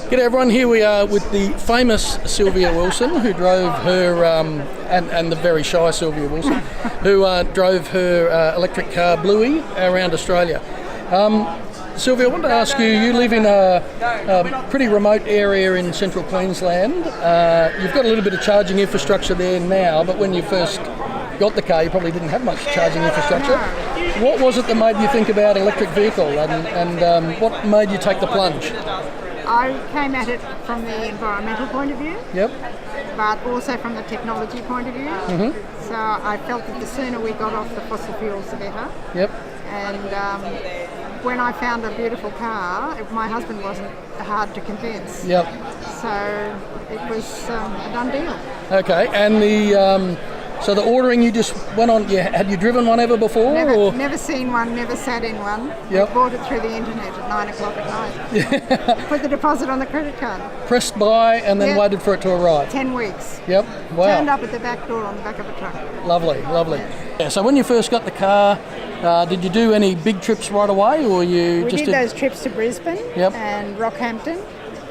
G'day everyone, here we are with the famous Sylvia Wilson, who drove her, and the very shy Sylvia Wilson, who drove her electric car Bluey around Australia. Sylvia, I wanted to ask you, you live in a pretty remote area in central Queensland. You've got a little bit of charging infrastructure there now, but when you first got the car you probably didn't have much charging infrastructure. What was it that made you think about electric vehicle, and what made you take the plunge? I came at it from the environmental point of view, Yep. but also from the technology point of view. Mm-hmm. So I felt that the sooner we got off the fossil fuels, the better. Yep. And when I found a beautiful car, my husband wasn't hard to convince. Yep. So it was a done deal. Okay, and so the ordering, you just went on, had you driven one ever before? Never seen one, never sat in one. Yep. I bought it through the internet at 9 o'clock at night. Put the deposit on the credit card. Pressed buy and then waited for it to arrive? 10 weeks. Yep, wow. Turned up at the back door on the back of a truck. Lovely, lovely. Yeah, so when you first got the car, did you do any big trips right away, or you we just did those trips to Brisbane and Rockhampton,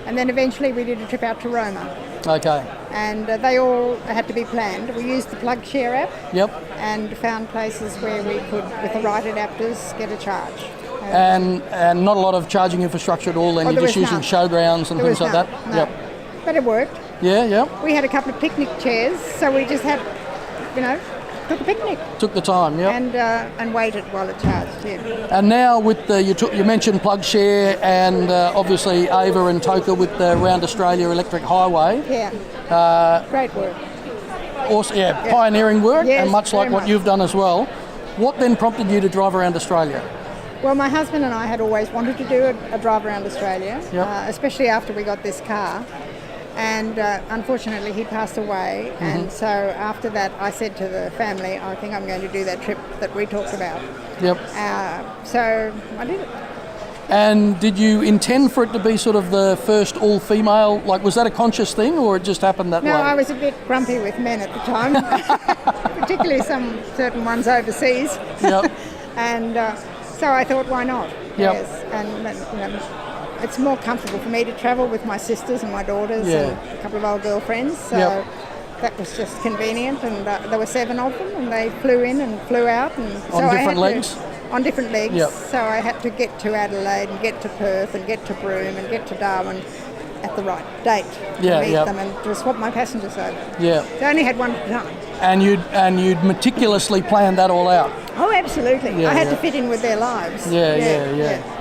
and then eventually we did a trip out to Roma. Okay. And they all had to be planned. We used the Plug Share app. Yep. And found places where we could, with the right adapters, get a charge. And not a lot of charging infrastructure at all, then you're just using showgrounds and things like that? No. Yep. But it worked. Yeah, yeah. We had a couple of picnic chairs, so we just had, took a picnic. Took the time, yeah. And waited while it charged, yeah. And now with the, you mentioned Plug Share and obviously Ava and Toka with the Round Australia Electric Highway. Yeah. Great work. Also, pioneering work, yes, and much like what you've done as well. What then prompted you to drive around Australia? Well, my husband and I had always wanted to do a drive around Australia, especially after we got this car. And unfortunately he passed away, and so after that I said to the family, I think I'm going to do that trip that we talked about. Yep. So I did it. And did you intend for it to be sort of the first all-female, like was that a conscious thing or it just happened that way? No, I was a bit grumpy with men at the time, particularly certain ones overseas. Yep. And so I thought, why not? Yep. Yes. And it's more comfortable for me to travel with my sisters and my daughters and a couple of old girlfriends. So that was just convenient, and there were 7 of them, and they flew in and flew out. And so on different legs? On different legs. Yep. So I had to get to Adelaide and get to Perth and get to Broome and get to Darwin at the right date to meet them and to swap my passengers over. Yeah. So I only had one at a time. And you'd meticulously planned that all out? Oh, absolutely. I had to fit in with their lives. Yeah.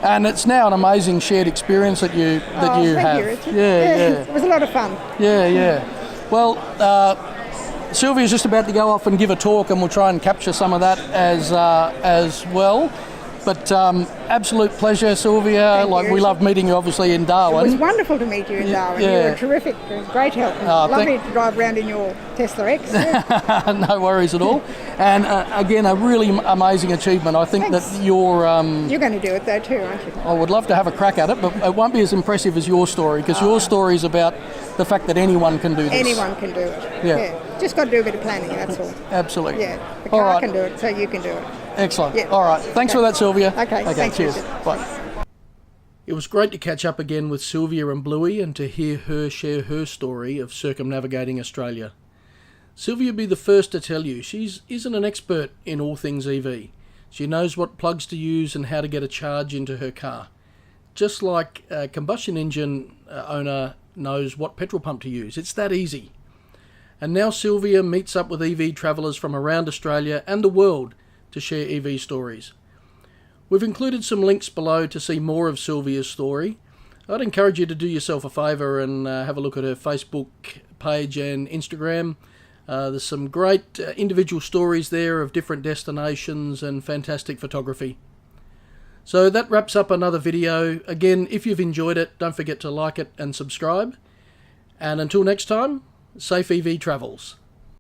And it's now an amazing shared experience that you have. You, Richard. It was a lot of fun. Yeah. Well, Sylvia's just about to go off and give a talk, and we'll try and capture some of that as well. But absolute pleasure, Sylvia. We love meeting you, obviously, in Darwin. It was wonderful to meet you in Darwin. You were terrific, great help. Lovely to drive around in your Tesla X. No worries at all. And again, a really amazing achievement. I think that you're going to do it though too, aren't you? I would love to have a crack at it, but it won't be as impressive as your story, because your story is about the fact that anyone can do this. Anyone can do it. Yeah. Just got to do a bit of planning, that's all. Absolutely. Yeah. The car can do it, so you can do it. Excellent. Yeah. All right. Thanks for that, Sylvia. Okay. Thanks, cheers. Richard. Bye. It was great to catch up again with Sylvia and Bluey and to hear her share her story of circumnavigating Australia. Sylvia will be the first to tell you she isn't an expert in all things EV. She knows what plugs to use and how to get a charge into her car. Just like a combustion engine owner knows what petrol pump to use. It's that easy. And now Sylvia meets up with EV travellers from around Australia and the world to share EV stories. We've included some links below to see more of Sylvia's story. I'd encourage you to do yourself a favour and have a look at her Facebook page and Instagram. There's some great individual stories there of different destinations and fantastic photography. So that wraps up another video. Again, if you've enjoyed it, don't forget to like it and subscribe. And until next time, safe EV travels.